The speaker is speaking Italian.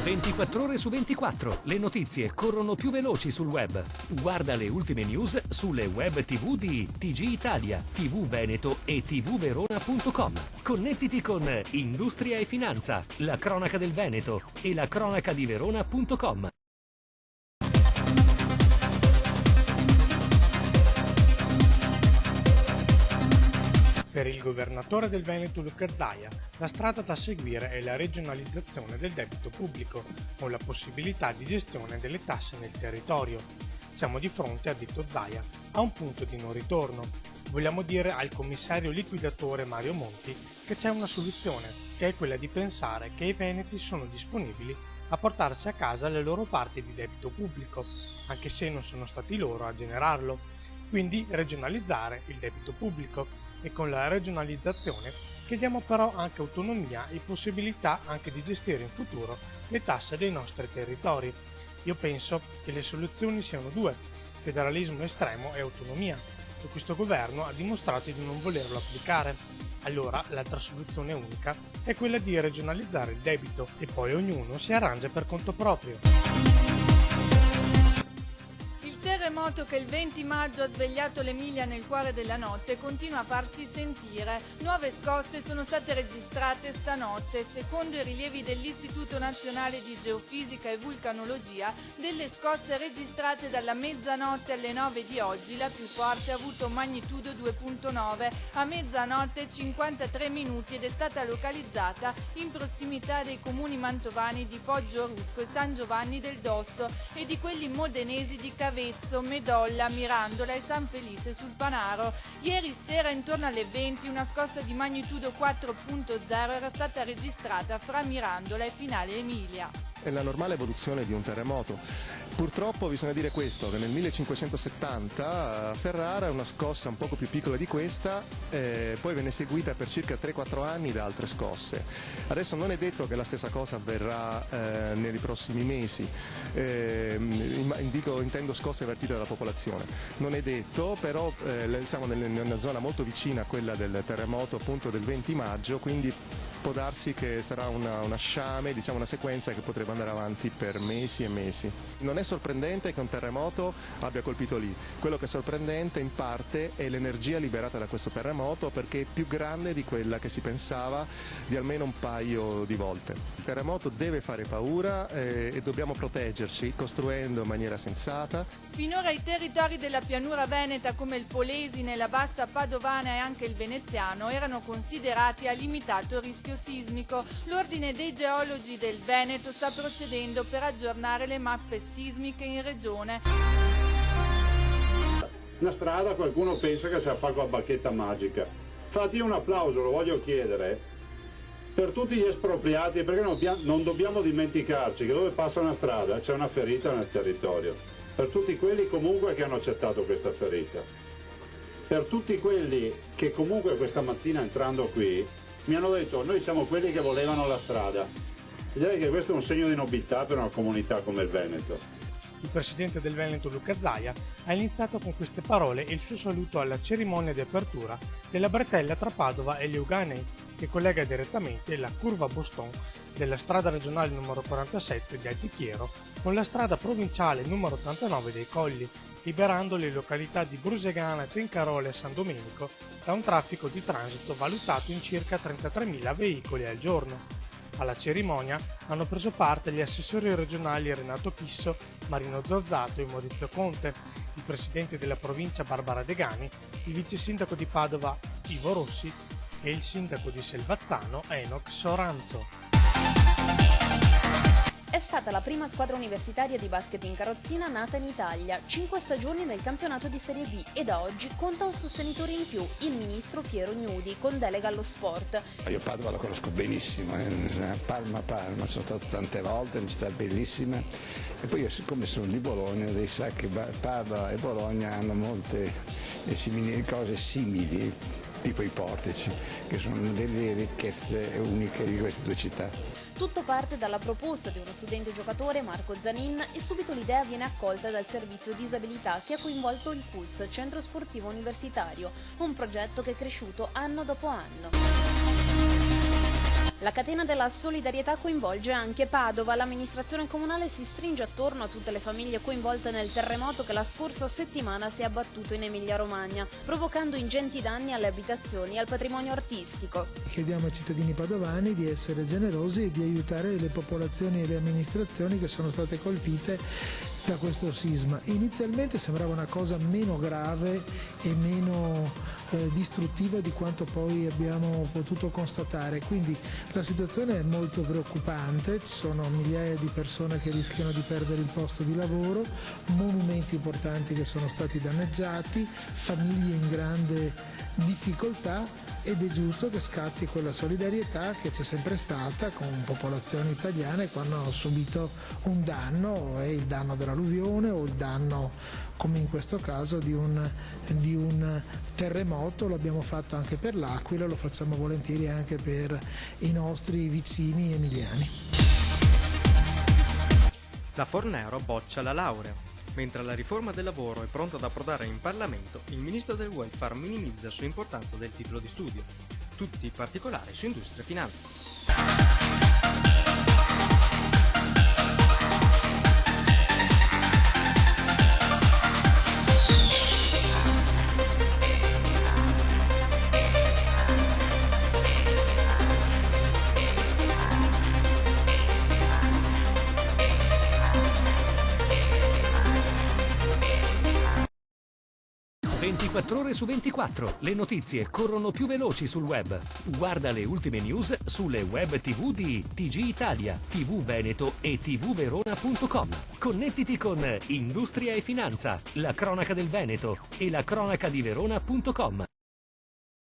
24 ore su 24, le notizie corrono più veloci sul web. Guarda le ultime news sulle web TV di TG Italia, TV Veneto e tvverona.com. Connettiti con Industria e Finanza, la cronaca del Veneto e la cronaca di Verona.com. Per il governatore del Veneto Luca Zaia, la strada da seguire è la regionalizzazione del debito pubblico, con la possibilità di gestione delle tasse nel territorio. Siamo di fronte, ha detto Zaia, a un punto di non ritorno. Vogliamo dire al commissario liquidatore Mario Monti che c'è una soluzione, che è quella di pensare che i veneti sono disponibili a portarsi a casa le loro parti di debito pubblico, anche se non sono stati loro a generarlo. Quindi regionalizzare il debito pubblico. E con la regionalizzazione chiediamo però anche autonomia e possibilità anche di gestire in futuro le tasse dei nostri territori. Io penso che le soluzioni siano due, federalismo estremo e autonomia, e questo governo ha dimostrato di non volerlo applicare. Allora l'altra soluzione unica è quella di regionalizzare il debito e poi ognuno si arrangia per conto proprio. Il terremoto che il 20 maggio ha svegliato l'Emilia nel cuore della notte continua a farsi sentire. Nuove scosse sono state registrate stanotte. Secondo i rilievi dell'Istituto Nazionale di Geofisica e Vulcanologia, delle scosse registrate dalla mezzanotte alle 9 di oggi, la più forte ha avuto magnitudo 2.9 a mezzanotte 53 minuti ed è stata localizzata in prossimità dei comuni mantovani di Poggio-Rusco e San Giovanni del Dosso e di quelli modenesi di Cavezzo, Medolla, Mirandola e San Felice sul Panaro. Ieri sera intorno alle 20 una scossa di magnitudo 4.0 era stata registrata fra Mirandola e Finale Emilia. È la normale evoluzione di un terremoto. Purtroppo bisogna dire questo, che nel 1570 a Ferrara una scossa un poco più piccola di questa poi venne seguita per circa 3-4 anni da altre scosse. Adesso non è detto che la stessa cosa avverrà nei prossimi mesi, intendo scosse avvertite dalla popolazione. Non è detto, però siamo in una zona molto vicina a quella del terremoto appunto del 20 maggio, quindi può darsi che sarà una sciame, diciamo una sequenza che potrebbe andare avanti per mesi e mesi. Non è sorprendente che un terremoto abbia colpito lì, quello che è sorprendente in parte è l'energia liberata da questo terremoto perché è più grande di quella che si pensava di almeno un paio di volte. Il terremoto deve fare paura e dobbiamo proteggerci costruendo in maniera sensata. Finora i territori della pianura veneta come il Polesine, la bassa padovana e anche il veneziano erano considerati a limitato rischio sismico. L'Ordine dei Geologi del Veneto sta procedendo per aggiornare le mappe sismiche in regione. Una strada qualcuno pensa che se la fa con la bacchetta magica. Infatti un applauso lo voglio chiedere per tutti gli espropriati, perché non dobbiamo dimenticarci che dove passa una strada c'è una ferita nel territorio. Per tutti quelli comunque che hanno accettato questa ferita. Per tutti quelli che comunque questa mattina entrando qui mi hanno detto noi siamo quelli che volevano la strada. Direi che questo è un segno di nobiltà per una comunità come il Veneto. Il presidente del Veneto Luca Zaia ha iniziato con queste parole il suo saluto alla cerimonia di apertura della bretella tra Padova e Leuganei, che collega direttamente la curva Boston della strada regionale numero 47 di Altichiero con la strada provinciale numero 89 dei Colli, liberando le località di Brusegana, Trincarola e San Domenico da un traffico di transito valutato in circa 33.000 veicoli al giorno. Alla cerimonia hanno preso parte gli assessori regionali Renato Pisso, Marino Zozzato e Maurizio Conte, il presidente della provincia Barbara Degani, il vice sindaco di Padova Ivo Rossi e il sindaco di Selvazzano Enoch Soranzo. È stata la prima squadra universitaria di basket in carrozzina nata in Italia, 5 stagioni nel campionato di Serie B e da oggi conta un sostenitore in più, il ministro Piero Gnudi, con delega allo sport. Io Padova la conosco benissimo, Parma, sono stato tante volte, una città bellissima e poi io siccome sono di Bologna, lei sa che Padova e Bologna hanno molte cose simili, tipo i portici, che sono delle ricchezze uniche di queste due città. Tutto parte dalla proposta di uno studente giocatore, Marco Zanin, e subito l'idea viene accolta dal servizio disabilità che ha coinvolto il CUS, Centro Sportivo Universitario, un progetto che è cresciuto anno dopo anno. La catena della solidarietà coinvolge anche Padova. L'amministrazione comunale si stringe attorno a tutte le famiglie coinvolte nel terremoto che la scorsa settimana si è abbattuto in Emilia-Romagna, provocando ingenti danni alle abitazioni e al patrimonio artistico. Chiediamo ai cittadini padovani di essere generosi e di aiutare le popolazioni e le amministrazioni che sono state colpite da questo sisma. Inizialmente sembrava una cosa meno grave e meno distruttiva di quanto poi abbiamo potuto constatare, quindi la situazione è molto preoccupante, ci sono migliaia di persone che rischiano di perdere il posto di lavoro, monumenti importanti che sono stati danneggiati, famiglie in grande difficoltà, ed è giusto che scatti quella solidarietà che c'è sempre stata con popolazioni italiane quando hanno subito un danno, è il danno dell'alluvione o il danno, come in questo caso, di un terremoto. L'abbiamo fatto anche per l'Aquila, lo facciamo volentieri anche per i nostri vicini emiliani. La Fornero boccia la laurea. Mentre la riforma del lavoro è pronta ad approdare in Parlamento, il ministro del Welfare minimizza sull'importanza del titolo di studio. Tutti i particolari su Industria e Finanza. Ore su 24, le notizie corrono più veloci sul web. Guarda le ultime news sulle web TV di TG Italia, TV Veneto e tvverona.com. Connettiti con Industria e Finanza, la cronaca del Veneto e la cronaca di Verona.com.